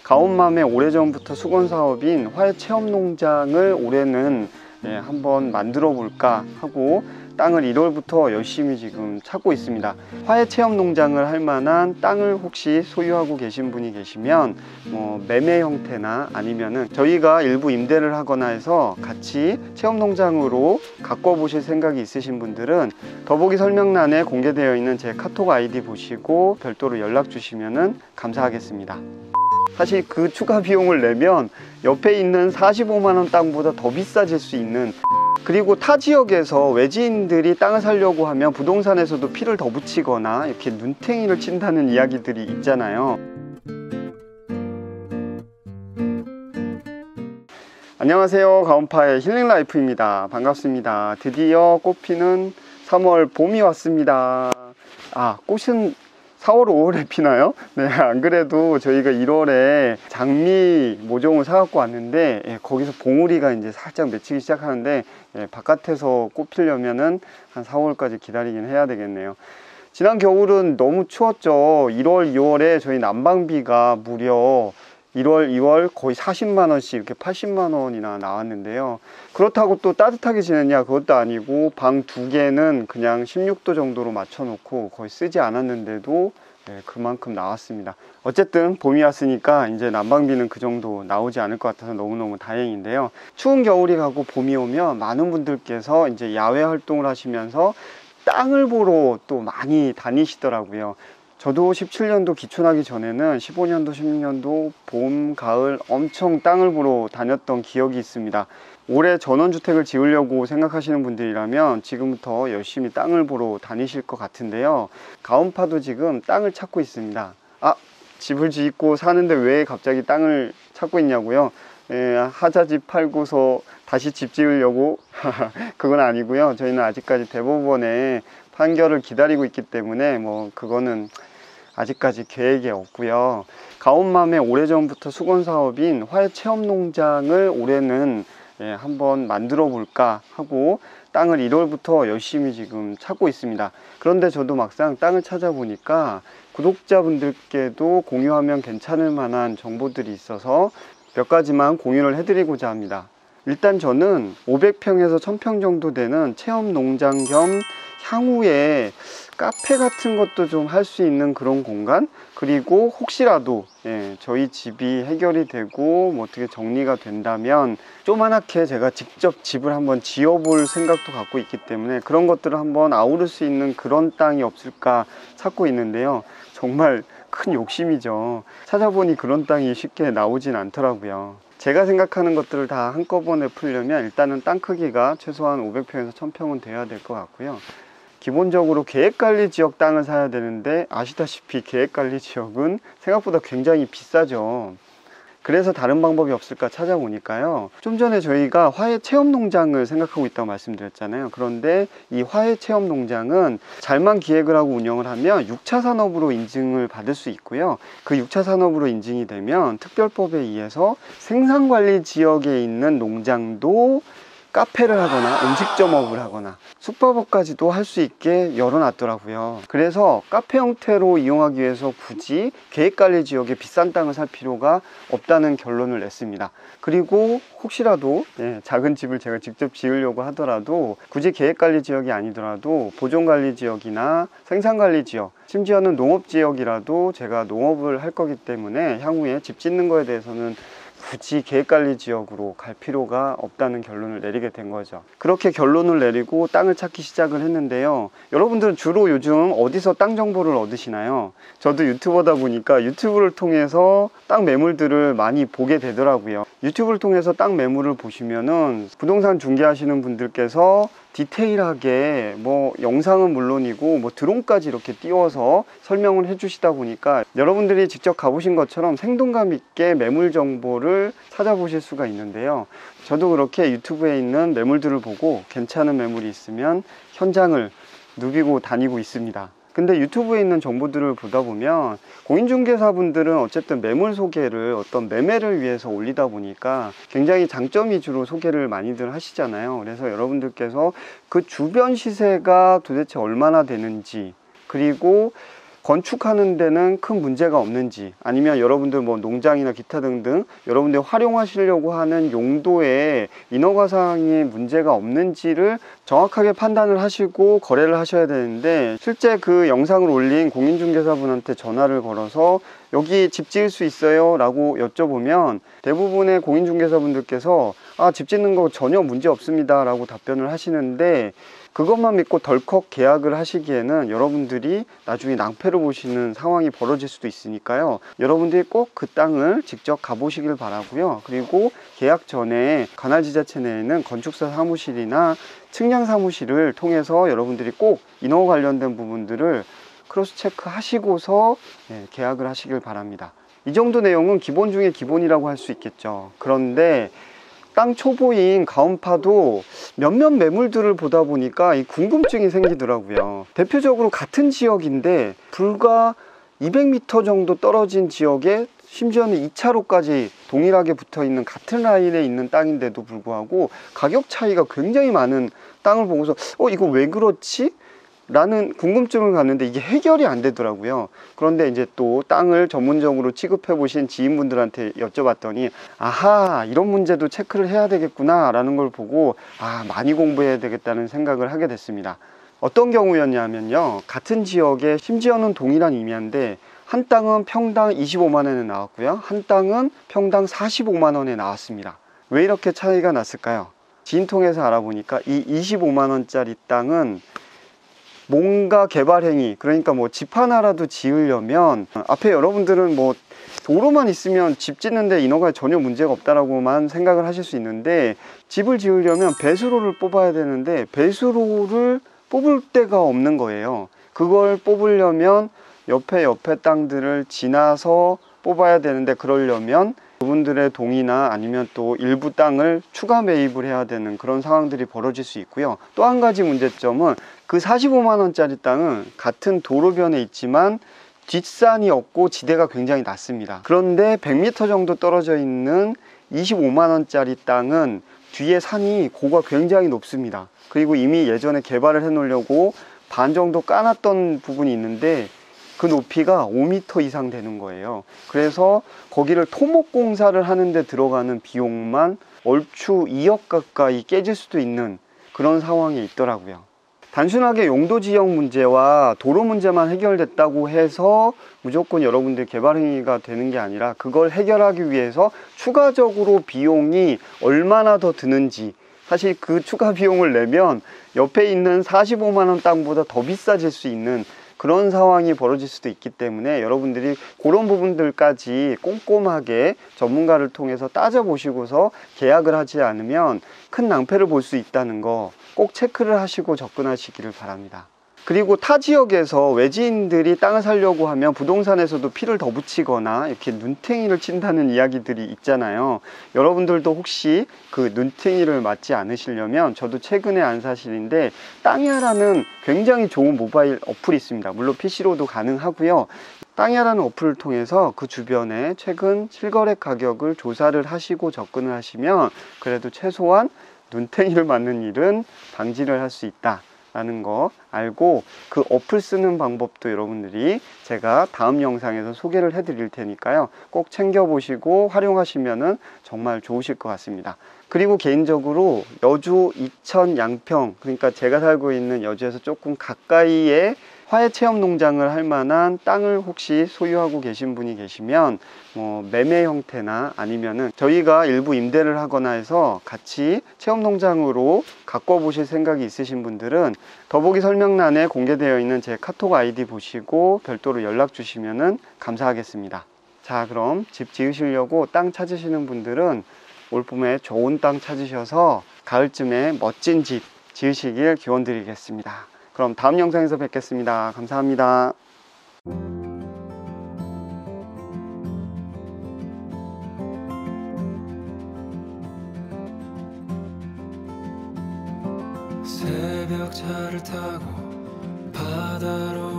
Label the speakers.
Speaker 1: 가온맘에 오래전부터 수건사업인 화훼체험농장을 올해는 한번 만들어 볼까 하고 땅을 1월부터 열심히 지금 찾고 있습니다. 화훼체험농장을 할 만한 땅을 혹시 소유하고 계신 분이 계시면 매매 형태나 아니면은 저희가 일부 임대를 하거나 해서 같이 체험농장으로 가꿔 보실 생각이 있으신 분들은 더보기 설명란에 공개되어 있는 제 카톡 아이디 보시고 별도로 연락 주시면 감사하겠습니다. 사실 그 추가 비용을 내면 옆에 있는 45만원 땅보다 더 비싸질 수 있는, 그리고 타 지역에서 외지인들이 땅을 사려고 하면 부동산에서도 피를 더 붙이거나 이렇게 눈탱이를 친다는 이야기들이 있잖아요. 안녕하세요, 가온파의 힐링라이프입니다. 반갑습니다. 드디어 꽃피는 3월 봄이 왔습니다. 꽃은 4월, 5월에 피나요? 네, 안 그래도 저희가 1월에 장미 모종을 사갖고 왔는데 거기서 봉우리가 이제 살짝 맺히기 시작하는데 바깥에서 꽃 피려면은 한 4월까지 기다리긴 해야 되겠네요. 지난 겨울은 너무 추웠죠. 1월, 2월에 저희 난방비가 무려 1월, 2월 거의 40만원씩 이렇게 80만원이나 나왔는데요. 그렇다고 또 따뜻하게 지냈냐? 그것도 아니고 방 2개는 그냥 16도 정도로 맞춰놓고 거의 쓰지 않았는데도 그만큼 나왔습니다. 어쨌든 봄이 왔으니까 이제 난방비는 그 정도 나오지 않을 것 같아서 너무너무 다행인데요. 추운 겨울이 가고 봄이 오면 많은 분들께서 이제 야외 활동을 하시면서 땅을 보러 또 많이 다니시더라고요. 저도 17년도 기촌하기 전에는 15년도, 16년도 봄, 가을 엄청 땅을 보러 다녔던 기억이 있습니다. 올해 전원주택을 지으려고 생각하시는 분들이라면 지금부터 열심히 땅을 보러 다니실 것 같은데요. 가온파도 지금 땅을 찾고 있습니다. 집을 짓고 사는데 왜 갑자기 땅을 찾고 있냐고요? 하자집 팔고서 다시 집 지으려고? 그건 아니고요. 저희는 아직까지 대법원의 판결을 기다리고 있기 때문에 그거는 아직까지 계획이 없고요. 가온맘에 오래전부터 수건사업인 화훼체험농장을 올해는 한번 만들어 볼까 하고 땅을 1월부터 열심히 지금 찾고 있습니다. 그런데 저도 막상 땅을 찾아보니까 구독자분들께도 공유하면 괜찮을 만한 정보들이 있어서 몇 가지만 공유를 해드리고자 합니다. 일단 저는 500평에서 1000평 정도 되는 체험농장 겸 향후에 카페 같은 것도 좀 할 수 있는 그런 공간, 그리고 혹시라도 저희 집이 해결이 되고 어떻게 정리가 된다면 조그맣게 제가 직접 집을 한번 지어볼 생각도 갖고 있기 때문에 그런 것들을 한번 아우를 수 있는 그런 땅이 없을까 찾고 있는데요. 정말 큰 욕심이죠. 찾아보니 그런 땅이 쉽게 나오진 않더라고요. 제가 생각하는 것들을 다 한꺼번에 풀려면 일단은 땅 크기가 최소한 500평에서 1000평은 돼야 될 것 같고요. 기본적으로 계획관리 지역 땅을 사야 되는데 아시다시피 계획관리 지역은 생각보다 굉장히 비싸죠. 그래서 다른 방법이 없을까 찾아보니까요, 좀 전에 저희가 화훼체험농장을 생각하고 있다고 말씀드렸잖아요. 그런데 이 화훼체험농장은 잘만 기획을 하고 운영을 하면 6차 산업으로 인증을 받을 수 있고요. 그 6차 산업으로 인증이 되면 특별법에 의해서 생산관리 지역에 있는 농장도 카페를 하거나 음식점업을 하거나 숙박업까지도 할 수 있게 열어놨더라고요. 그래서 카페 형태로 이용하기 위해서 굳이 계획관리 지역에 비싼 땅을 살 필요가 없다는 결론을 냈습니다. 그리고 혹시라도 작은 집을 제가 직접 지으려고 하더라도 굳이 계획관리 지역이 아니더라도 보존관리 지역이나 생산관리 지역, 심지어는 농업지역이라도 제가 농업을 할 거기 때문에 향후에 집 짓는 거에 대해서는 굳이 계획관리 지역으로 갈 필요가 없다는 결론을 내리게 된 거죠. 그렇게 결론을 내리고 땅을 찾기 시작을 했는데요. 여러분들은 주로 요즘 어디서 땅 정보를 얻으시나요? 저도 유튜버다 보니까 유튜브를 통해서 땅 매물들을 많이 보게 되더라고요. 유튜브를 통해서 땅 매물을 보시면은 부동산 중개하시는 분들께서 디테일하게 영상은 물론이고 드론까지 이렇게 띄워서 설명을 해 주시다 보니까 여러분들이 직접 가보신 것처럼 생동감 있게 매물 정보를 찾아보실 수가 있는데요. 저도 그렇게 유튜브에 있는 매물들을 보고 괜찮은 매물이 있으면 현장을 누비고 다니고 있습니다. 근데 유튜브에 있는 정보들을 보다 보면 공인중개사분들은 어쨌든 매물 소개를 어떤 매매를 위해서 올리다 보니까 굉장히 장점 위주로 소개를 많이들 하시잖아요. 그래서 여러분들께서 그 주변 시세가 도대체 얼마나 되는지, 그리고 건축하는 데는 큰 문제가 없는지, 아니면 여러분들 뭐 농장이나 기타 등등 여러분들 활용하시려고 하는 용도에 인허가사항에 문제가 없는지를 정확하게 판단을 하시고 거래를 하셔야 되는데, 실제 그 영상을 올린 공인중개사분한테 전화를 걸어서 여기 집 지을 수 있어요? 라고 여쭤보면 대부분의 공인중개사분들께서 집 짓는 거 전혀 문제 없습니다 라고 답변을 하시는데, 그것만 믿고 덜컥 계약을 하시기에는 여러분들이 나중에 낭패를 보시는 상황이 벌어질 수도 있으니까요, 여러분들이 꼭 그 땅을 직접 가보시길 바라고요. 그리고 계약 전에 관할지자체 내에는 건축사 사무실이나 측량 사무실을 통해서 여러분들이 꼭 인허가 관련된 부분들을 크로스 체크 하시고서 계약을 하시길 바랍니다. 이 정도 내용은 기본 중에 기본이라고 할 수 있겠죠. 그런데 땅 초보인 가온파도 몇몇 매물들을 보다 보니까 이 궁금증이 생기더라고요. 대표적으로 같은 지역인데 불과 200m 정도 떨어진 지역에, 심지어는 2차로까지 동일하게 붙어 있는 같은 라인에 있는 땅인데도 불구하고 가격 차이가 굉장히 많은 땅을 보고서 이거 왜 그렇지? 라는 궁금증을 갖는데 이게 해결이 안 되더라고요. 그런데 이제 또 땅을 전문적으로 취급해 보신 지인분들한테 여쭤봤더니 아하, 이런 문제도 체크를 해야 되겠구나 라는 걸 보고 많이 공부해야 되겠다는 생각을 하게 됐습니다. 어떤 경우였냐면요, 같은 지역에 심지어는 동일한 임야인데 한 땅은 평당 25만원에 나왔고요, 한 땅은 평당 45만원에 나왔습니다. 왜 이렇게 차이가 났을까요? 지인 통해서 알아보니까 이 25만원짜리 땅은 뭔가 개발 행위, 그러니까 뭐 집 하나라도 지으려면, 앞에 여러분들은 뭐 도로만 있으면 집 짓는데 인허가에 전혀 문제가 없다라고만 생각을 하실 수 있는데, 집을 지으려면 배수로를 뽑아야 되는데 배수로를 뽑을 데가 없는 거예요. 그걸 뽑으려면 옆에 땅들을 지나서 뽑아야 되는데, 그러려면 그분들의 동의나 아니면 또 일부 땅을 추가 매입을 해야 되는 그런 상황들이 벌어질 수 있고요. 또 한 가지 문제점은 그 45만원짜리 땅은 같은 도로변에 있지만 뒷산이 없고 지대가 굉장히 낮습니다. 그런데 100m 정도 떨어져 있는 25만원짜리 땅은 뒤에 산이 고가 굉장히 높습니다. 그리고 이미 예전에 개발을 해 놓으려고 반 정도 까놨던 부분이 있는데 그 높이가 5m 이상 되는 거예요. 그래서 거기를 토목 공사를 하는데 들어가는 비용만 얼추 2억 가까이 깨질 수도 있는 그런 상황이 있더라고요. 단순하게 용도 지역 문제와 도로 문제만 해결됐다고 해서 무조건 여러분들 개발 행위가 되는 게 아니라, 그걸 해결하기 위해서 추가적으로 비용이 얼마나 더 드는지, 사실 그 추가 비용을 내면 옆에 있는 45만원 땅보다 더 비싸질 수 있는 그런 상황이 벌어질 수도 있기 때문에, 여러분들이 그런 부분들까지 꼼꼼하게 전문가를 통해서 따져보시고서 계약을 하지 않으면 큰 낭패를 볼 수 있다는 거 꼭 체크를 하시고 접근하시기를 바랍니다. 그리고 타 지역에서 외지인들이 땅을 사려고 하면 부동산에서도 피를 더 붙이거나 이렇게 눈탱이를 친다는 이야기들이 있잖아요. 여러분들도 혹시 그 눈탱이를 맞지 않으시려면, 저도 최근에 안 사실인데 땅야라는 굉장히 좋은 모바일 어플이 있습니다. 물론 PC로도 가능하고요. 땅야라는 어플을 통해서 그 주변에 최근 실거래 가격을 조사를 하시고 접근을 하시면 그래도 최소한 눈탱이를 맞는 일은 방지를 할 수 있다 라는 거 알고, 그 어플 쓰는 방법도 여러분들이 제가 다음 영상에서 소개를 해 드릴 테니까요, 꼭 챙겨 보시고 활용하시면 정말 좋으실 것 같습니다. 그리고 개인적으로 여주 이천 양평, 그러니까 제가 살고 있는 여주에서 조금 가까이에 화훼체험농장을 할 만한 땅을 혹시 소유하고 계신 분이 계시면 매매 형태나 아니면은 저희가 일부 임대를 하거나 해서 같이 체험농장으로 가꿔 보실 생각이 있으신 분들은 더보기 설명란에 공개되어 있는 제 카톡 아이디 보시고 별도로 연락 주시면 감사하겠습니다. 자, 그럼 집 지으시려고 땅 찾으시는 분들은 올봄에 좋은 땅 찾으셔서 가을쯤에 멋진 집 지으시길 기원 드리겠습니다. 그럼 다음 영상에서 뵙겠습니다. 감사합니다.
Speaker 2: 새벽차를 타고 바다로